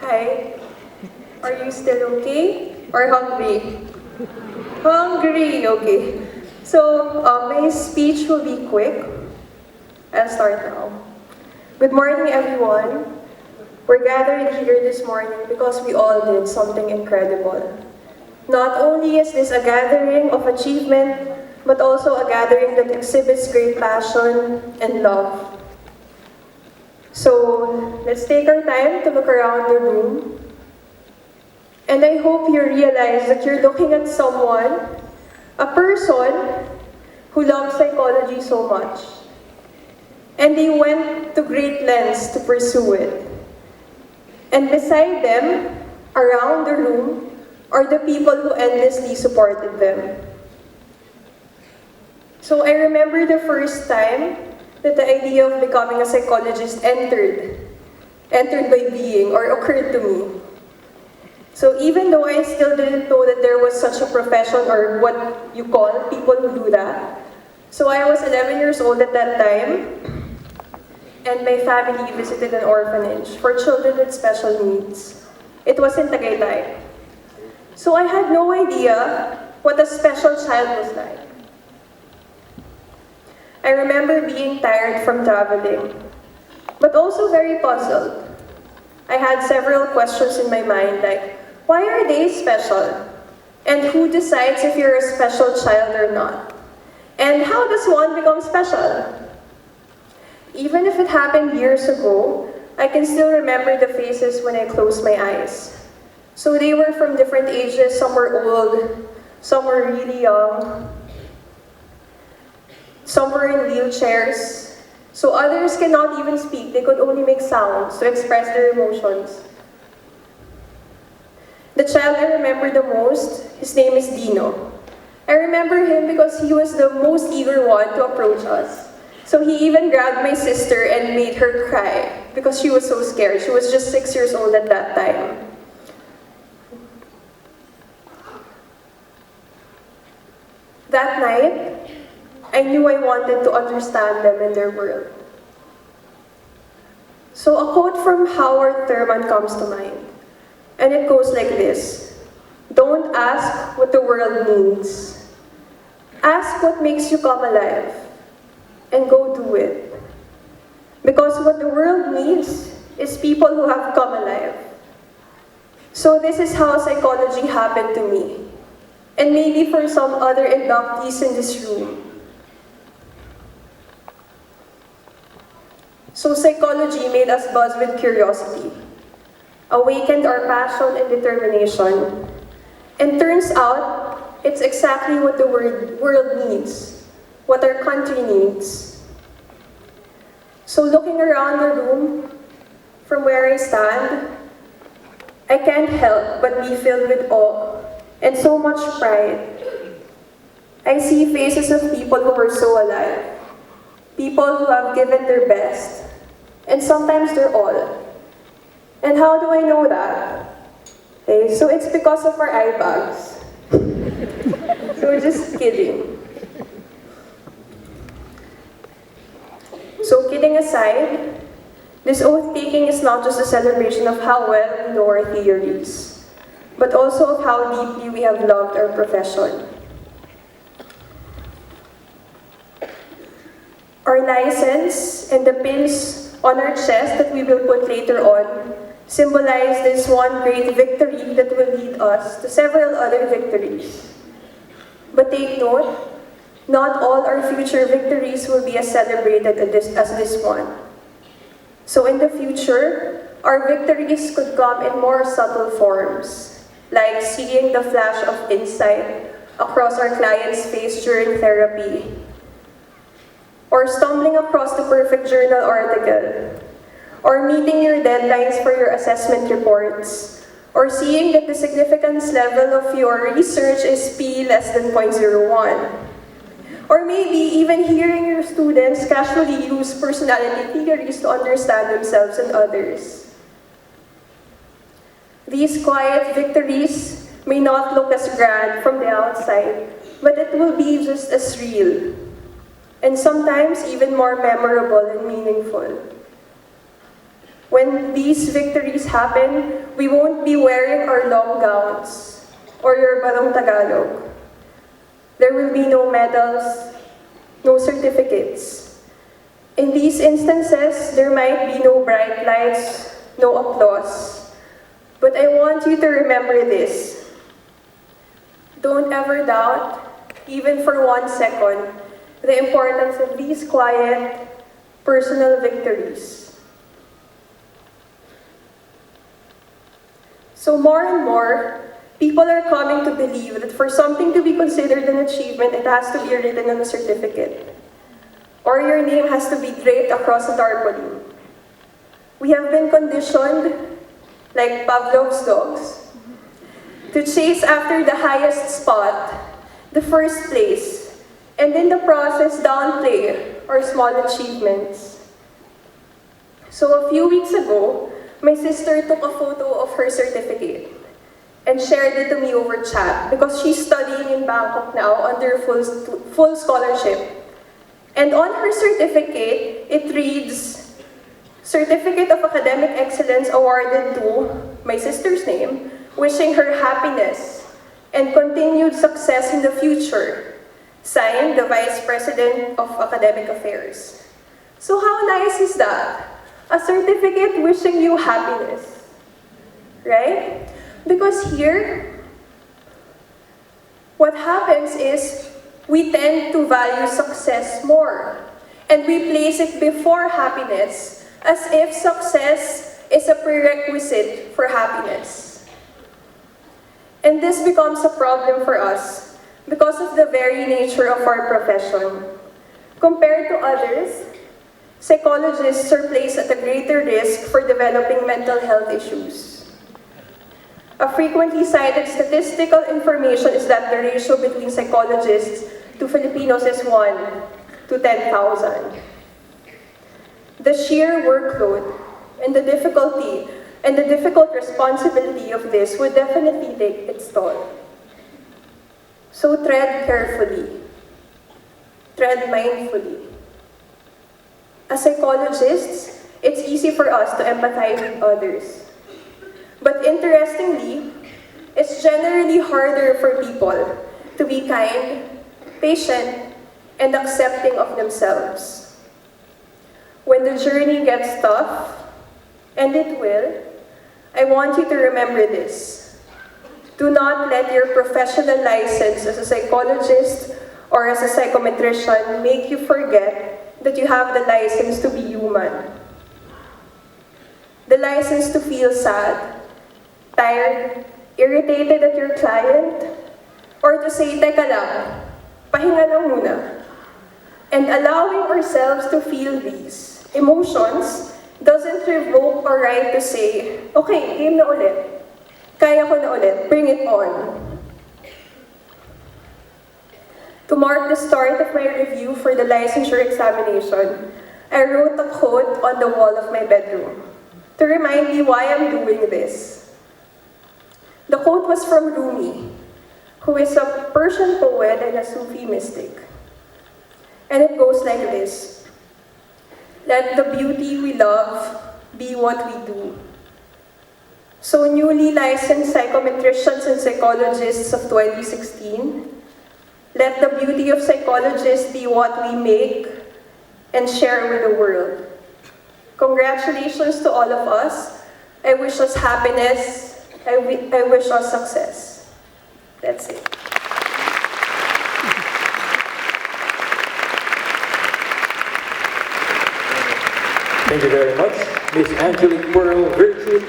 Hi. Are you still okay? Or hungry? Hungry, okay. So, my speech will be quick. I'll start now. Good morning, everyone. We're gathered here this morning because we all did something incredible. Not only is this a gathering of achievement, but also a gathering that exhibits great passion and love. So, let's take our time to look around the room. And I hope you realize that you're looking at someone, a person, who loves psychology so much. And they went to great lengths to pursue it. And beside them, around the room, are the people who endlessly supported them. So I remember the first time that the idea of becoming a psychologist entered by being or occurred to me. So even though I still didn't know that there was such a profession or what you call people who do that, so I was 11 years old at that time, and my family visited an orphanage for children with special needs. It was in Tagaytay. So I had no idea what a special child was like. I remember being tired from traveling, but also very puzzled. I had several questions in my mind like, why are they special? And who decides if you're a special child or not? And how does one become special? Even if it happened years ago, I can still remember the faces when I closed my eyes. So they were from different ages, some were old, some were really young. Some were in wheelchairs, so others cannot even speak. They could only make sounds to express their emotions. The child I remember the most, his name is Dino. I remember him because he was the most eager one to approach us. So he even grabbed my sister and made her cry because she was so scared. She was just 6 years old at that time. That night, I knew I wanted to understand them and their world. So a quote from Howard Thurman comes to mind, and it goes like this: don't ask what the world needs. Ask what makes you come alive, and go do it. Because what the world needs is people who have come alive. So this is how psychology happened to me, and maybe for some other inductees in this room. So psychology made us buzz with curiosity, awakened our passion and determination, and turns out it's exactly what the world needs, what our country needs. So looking around the room, from where I stand, I can't help but be filled with awe and so much pride. I see faces of people who are so alive, people who have given their best, and sometimes their all. And how do I know that? Okay, so it's because of our eye bags. So just kidding. So kidding aside, this oath-taking is not just a celebration of how well we know our theories, but also of how deeply we have loved our profession. Our license and the pins on our chest that we will put later on symbolize this one great victory that will lead us to several other victories. But take note, not all our future victories will be as celebrated as this one. So in the future, our victories could come in more subtle forms, like seeing the flash of insight across our client's face during therapy, or stumbling across the perfect journal article, or meeting your deadlines for your assessment reports, or seeing that the significance level of your research is P less than 0.01. Or maybe even hearing your students casually use personality theories to understand themselves and others. These quiet victories may not look as grand from the outside, but it will be just as real, and sometimes even more memorable and meaningful. when these victories happen, we won't be wearing our long gowns or your barong Tagalog. There will be no medals, no certificates. In these instances, there might be no bright lights, no applause. But I want you to remember this. Don't ever doubt, even for 1 second, the importance of these quiet, personal victories. So more and more, people are coming to believe that for something to be considered an achievement, it has to be written on a certificate. Or your name has to be draped across a tarpaulin. We have been conditioned, like Pavlov's dogs, to chase after the highest spot, the first place, and in the process downplay our small achievements. So a few weeks ago, my sister took a photo of her certificate and shared it to me over chat because she's studying in Bangkok now under full scholarship. And on her certificate, it reads, Certificate of Academic Excellence awarded to my sister's name, wishing her happiness and continued success in the future. Signed, the Vice President of Academic Affairs. So how nice is that? A certificate wishing you happiness, right? Because here, what happens is we tend to value success more, and we place it before happiness, as if success is a prerequisite for happiness. And this becomes a problem for us because of the very nature of our profession. Compared to others, psychologists are placed at a greater risk for developing mental health issues. A frequently cited statistical information is that the ratio between psychologists to Filipinos is 1 to 10,000. The sheer workload and the difficult responsibility of this would definitely take its toll. So tread carefully, tread mindfully. As psychologists, it's easy for us to empathize with others. But interestingly, it's generally harder for people to be kind, patient, and accepting of themselves. When the journey gets tough, and it will, I want you to remember this. Do not let your professional license as a psychologist or as a psychometrician make you forget that you have the license to be human. The license to feel sad, tired, irritated at your client, or to say, teka lang, pahinga lang muna. And allowing ourselves to feel these emotions doesn't revoke our right to say, okay, game na ulit. Kaya ko na ulit, bring it on. To mark the start of my review for the licensure examination, I wrote a quote on the wall of my bedroom to remind me why I'm doing this. The quote was from Rumi, who is a Persian poet and a Sufi mystic. And it goes like this. Let the beauty we love be what we do. So newly licensed psychometricians and psychologists of 2016, let the beauty of psychologists be what we make and share with the world. Congratulations to all of us. I wish us happiness. I wish us success. That's it. Thank you very much, Ms. Angelique Villasanta.